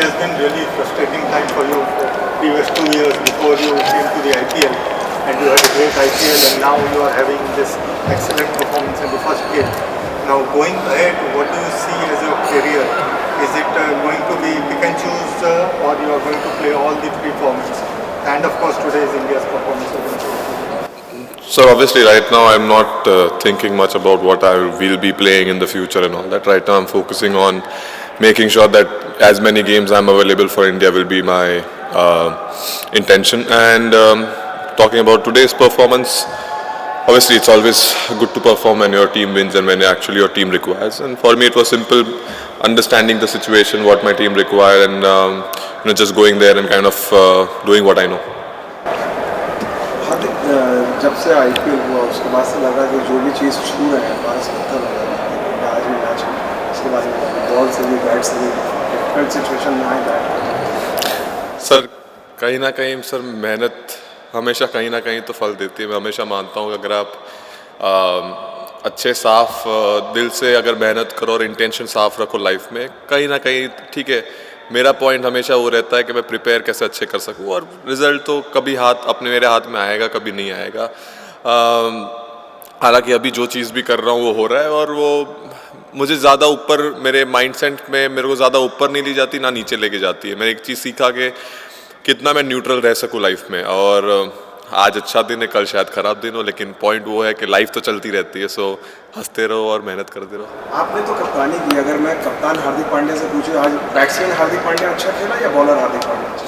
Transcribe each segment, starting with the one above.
has been really frustrating time for you for previous 2 years before you came to the IPL, and you had a great IPL, and now you are having this excellent performance in the first game. Now going ahead, what do you see as your career? Is it going to be pick and choose, or you are going to play all the three formats? And of course, today is India's performance against Australia. So obviously right now I'm not thinking much about what I will be playing in the future and all that. Right now I'm focusing on making sure that as many games I'm available for India will be my intention. And talking about today's performance, obviously it's always good to perform when your team wins and when actually your team requires. And for me it was simple understanding the situation, what my team required, and just going there and kind of doing what I know. जब से IPL हुआ उसके बाद से लगा कि जो भी चीज़ छू रहे हैं पास पत्थर लगा रहा है आज भी मैच उसके बाद बॉल से भी बैट से भी डिफिकल्ट सिचुएशन में आए बैट सर कहीं ना कहीं सर मेहनत हमेशा कहीं ना कहीं तो फल देती है। मैं हमेशा मानता हूँ कि अगर आप अच्छे साफ दिल से अगर मेहनत करो और इंटेंशन साफ रखो लाइफ में, कहीं ना कहीं ठीक है। मेरा पॉइंट हमेशा वो रहता है कि मैं प्रिपेयर कैसे अच्छे कर सकूं, और रिज़ल्ट तो कभी मेरे हाथ में आएगा, कभी नहीं आएगा। हालांकि अभी जो चीज़ भी कर रहा हूँ वो हो रहा है, और वो मुझे ज़्यादा ऊपर मेरे माइंडसेट में मेरे को ज़्यादा ऊपर नहीं ले जाती ना नीचे लेके जाती है। मैंने एक चीज़ सीखा कि कितना मैं न्यूट्रल रह सकूँ लाइफ में, और आज अच्छा दिन है कल शायद ख़राब दिन हो, लेकिन पॉइंट वो है कि लाइफ तो चलती रहती है। सो हंसते रहो और मेहनत करते रहो। आपने तो कप्तानी की, अगर मैं कप्तान हार्दिक पांड्या से पूछूं आज बैट्समैन हार्दिक पांड्या अच्छा खेला या बॉलर हार्दिक पांड्या अच्छा,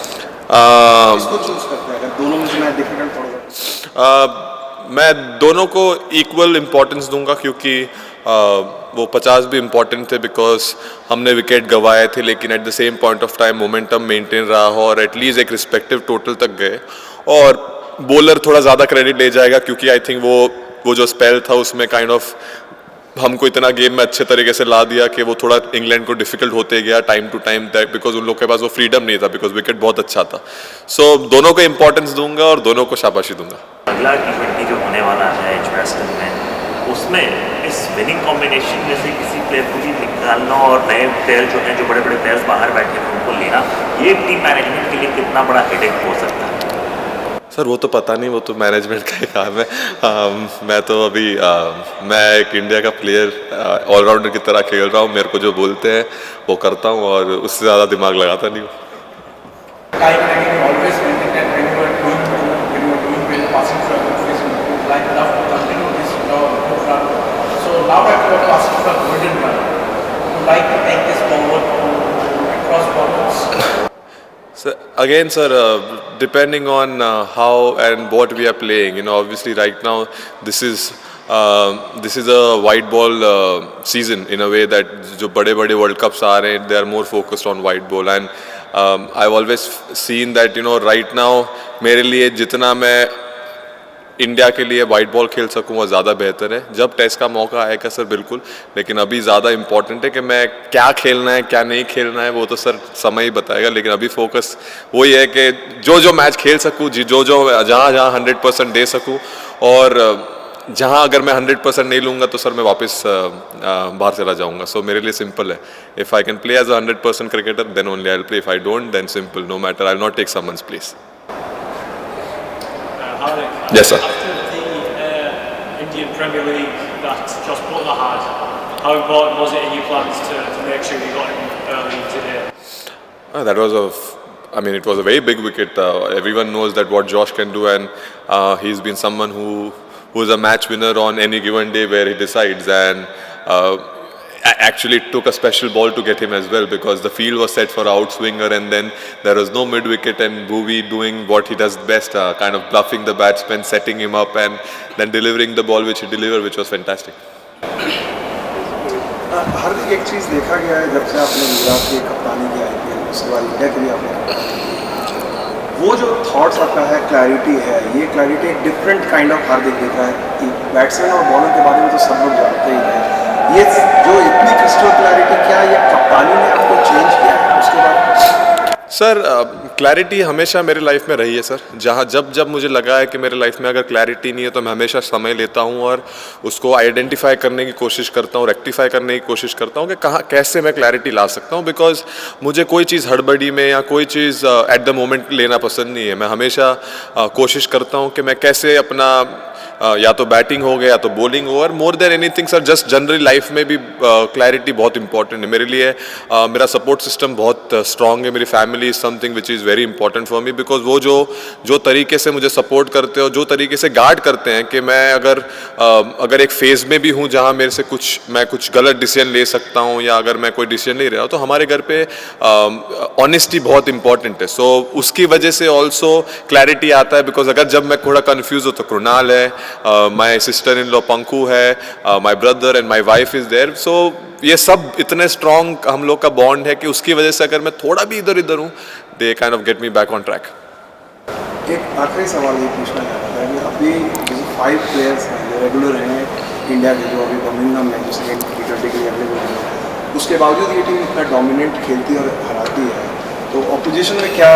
इसको चूज करते हैं अगर दोनों में से मैं डिफिकल्ट थोड़ा मैं दोनों को इक्वल इम्पोर्टेंस दूंगा, क्योंकि वो 50 भी इम्पोर्टेंट थे बिकॉज हमने विकेट गंवाए थे, लेकिन at the same point of time momentum maintain रहा हो और एटलीस्ट एक रिस्पेक्टिव टोटल तक गए। और बॉलर थोड़ा ज़्यादा क्रेडिट ले जाएगा, क्योंकि आई थिंक वो जो स्पेल था उसमें काइंड ऑफ हमको इतना गेम में अच्छे तरीके से ला दिया कि वो थोड़ा इंग्लैंड को डिफिकल्ट होते गया टाइम टू टाइम, बिकॉज उन लोग के पास वो फ्रीडम नहीं था, बिकॉज विकेट बहुत अच्छा था। सो दोनों को इंपॉर्टेंस दूंगा और दोनों को शाबाशी दूंगा। अगला T20 जो होने वाला है एजबेस्टन में, उसमें इस विनिंग कॉम्बिनेशन में से किसी प्लेयर को भी निकालना और नए प्लेयर जो हैं, जो बड़े बड़े प्लेयर्स बाहर बैठे हैं उनको लेना, ये टीम मैनेजमेंट के लिए कितना बड़ा हेडेक हो सकता है? सर वो तो पता नहीं, वो तो मैनेजमेंट का ही काम है। मैं तो अभी मैं एक इंडिया का प्लेयर ऑलराउंडर की तरह खेल रहा हूँ। मेरे को जो बोलते हैं वो करता हूँ और उससे ज़्यादा दिमाग लगाता नहीं हूँ। Again, sir, depending on how and what we are playing, obviously right now this is a white ball season in a way that जो बड़े World Cups आ रहे हैं, they are more focused on white ball, and I've always seen that right now मेरे लिए जितना मैं India के लिए वाइट बॉल खेल सकूँ वो ज़्यादा बेहतर है। जब टेस्ट का मौका आएगा सर बिल्कुल, लेकिन अभी ज़्यादा इम्पॉर्टेंट है कि मैं क्या खेलना है क्या नहीं खेलना है वो तो सर समय ही बताएगा। लेकिन अभी फोकस वही है कि जो मैच खेल सकूँ, जो जहाँ 100% दे सकूँ, और जहाँ अगर मैं 100% नहीं लूँगा तो सर मैं वापस बाहर चला जाऊँगा। सो मेरे लिए सिंपल है, if I can play as 100% cricketer then only I will play, if I don't then simple, no matter, I will not take someone's place. Yes, sir. After the Indian Premier League that Josh Butler had, how important was it in your plans to make sure you got him early today? That was it was a very big wicket. Everyone knows that what Josh can do, and he's been someone who is a match winner on any given day where he decides. And actually it took a special ball to get him as well, because the field was set for outswinger, and then there was no mid wicket, and Bhuvi doing what he does best, kind of bluffing the batsman, setting him up, and then delivering the ball which he delivered, which was fantastic. हार्दिक, एक चीज़ देखा गया है जब से आपने गुजरात की कप्तानी की IPL, उसके बाद इंडिया के लिए आपने, वो जो थॉट्स आपका है, क्लैरिटी है, ये क्लैरिटी एक डिफरेंट काइंड ऑफ हार्दिक देख रहा है। बैट्समैन और बॉलर के बारे में तो सब लोग जानते ही हैं, ये जो इतनी क्रिस्टल क्लैरिटी, क्या ये कप्तानी ने आपको चेंज किया है उसके बाद? सर क्लैरिटी हमेशा मेरे लाइफ में रही है सर। जहाँ जब जब मुझे लगा है कि मेरे लाइफ में अगर क्लैरिटी नहीं है तो मैं हमेशा समय लेता हूँ और उसको आइडेंटिफाई करने की कोशिश करता हूँ, रेक्टिफाई करने की कोशिश करता हूँ कि कहाँ कैसे मैं क्लैरिटी ला सकता हूँ। बिकॉज मुझे कोई चीज़ हड़बड़ी में या कोई चीज़ एट द मोमेंट लेना पसंद नहीं है। मैं हमेशा कोशिश करता हूँ कि मैं कैसे अपना या तो बैटिंग हो गया या तो बॉलिंग हो, और more than anything sir just generally life में भी क्लैरिटी बहुत इंपॉर्टेंट है मेरे लिए। मेरा सपोर्ट सिस्टम बहुत स्ट्रांग है, मेरी family is something which is very important for me. Because वो जो तरीके से मुझे सपोर्ट करते हो, जो तरीके से गार्ड करते हैं कि मैं अगर एक फेज़ में भी हूँ जहाँ मेरे से मैं कुछ गलत डिसीजन ले सकता हूँ, या अगर मैं कोई डिसीजन ले रहा हूँ, तो हमारे घर पे ऑनेस्टी बहुत इंपॉर्टेंट है। सो उसकी वजह से ऑल्सो क्लैरिटी आता है। बिकॉज अगर जब मैं थोड़ा कन्फ्यूज़ हो तो कृणाल है, my sister in law Panku है, my brother and my wife is there. So ये सब इतने स्ट्रॉन्ग हम लोग का बॉन्ड है कि उसकी वजह से अगर मैं थोड़ा भी इधर उधर हूँ, they kind of get me back on track. एक आखिरी सवाल ये पूछना चाहता था कि अभी जो 5 प्लेयर्स हैं जो रेगुलर हैं इंडिया के, जो अभी बर्मिंघम में जो सेकेंड T20 के लिए अवेलेबल है, उसके बावजूद ये टीम इतना डोमिनेट खेलती और हराती है, तो अपोजिशन में क्या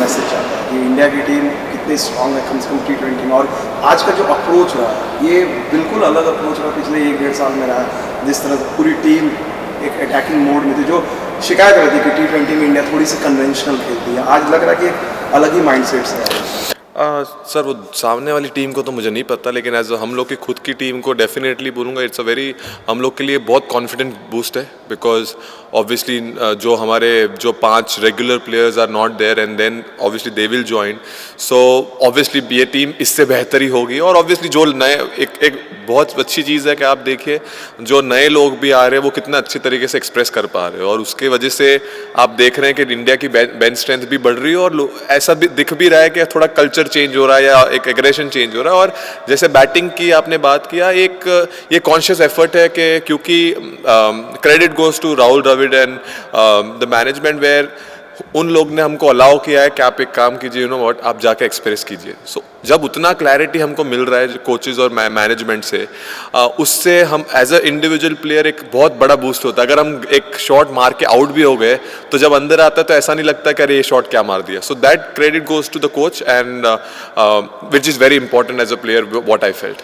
मैसेज चाहता है कि इंडिया की टीम कितनी स्ट्रांग है कम से कम T20 में? और आज का जो अप्रोच रहा है ये बिल्कुल अलग अप्रोच रहा पिछले 1-1.5 साल में रहा, जिस तरह से पूरी टीम एक अटैकिंग मोड में थी। जो शिकायत रहती कि T20 में इंडिया थोड़ी सी कन्वेंशनल खेलती है, आज लग रहा है कि एक अलग ही माइंडसेट से है। सर वो सामने वाली टीम को तो मुझे नहीं पता, लेकिन एज हम लोग की खुद की टीम को डेफिनेटली बोलूँगा इट्स अ वेरी, हम लोग के लिए बहुत कॉन्फिडेंट बूस्ट है। बिकॉज ऑब्वियसली जो हमारे जो 5 regular players are not there and then obviously they will join. So obviously ये टीम इससे बेहतर ही होगी। और ऑब्वियसली जो नए एक बहुत अच्छी चीज़ है कि आप देखिए जो नए लोग भी आ रहे हैं वो कितना अच्छे तरीके से एक्सप्रेस कर पा रहे हो, और उसके वजह से आप देख रहे हैं कि इंडिया की बेंच स्ट्रेंथ भी बढ़ रही है, और ऐसा भी दिख भी रहा है कि थोड़ा कल्चर चेंज हो रहा है या एक एग्रेशन चेंज हो रहा है। और जैसे बैटिंग की आपने बात किया, ये कॉन्शियस एफर्ट है कि क्योंकि credit goes to Rahul Dravid and the management, where उन लोग ने हमको अलाउ किया है कि आप एक काम कीजिए, यू नो व्हाट, आप जाके एक्सप्रेस कीजिए। सो जब उतना क्लैरिटी हमको मिल रहा है कोचेज और मैनेजमेंट से, उससे हम एज अ इंडिविजुअल प्लेयर एक बहुत बड़ा बूस्ट होता है। अगर हम एक शॉट मार के आउट भी हो गए तो जब अंदर आता है तो ऐसा नहीं लगता कि अरे ये शॉट क्या मार दिया। So that credit goes to the coach and which is very important as a player, what I felt.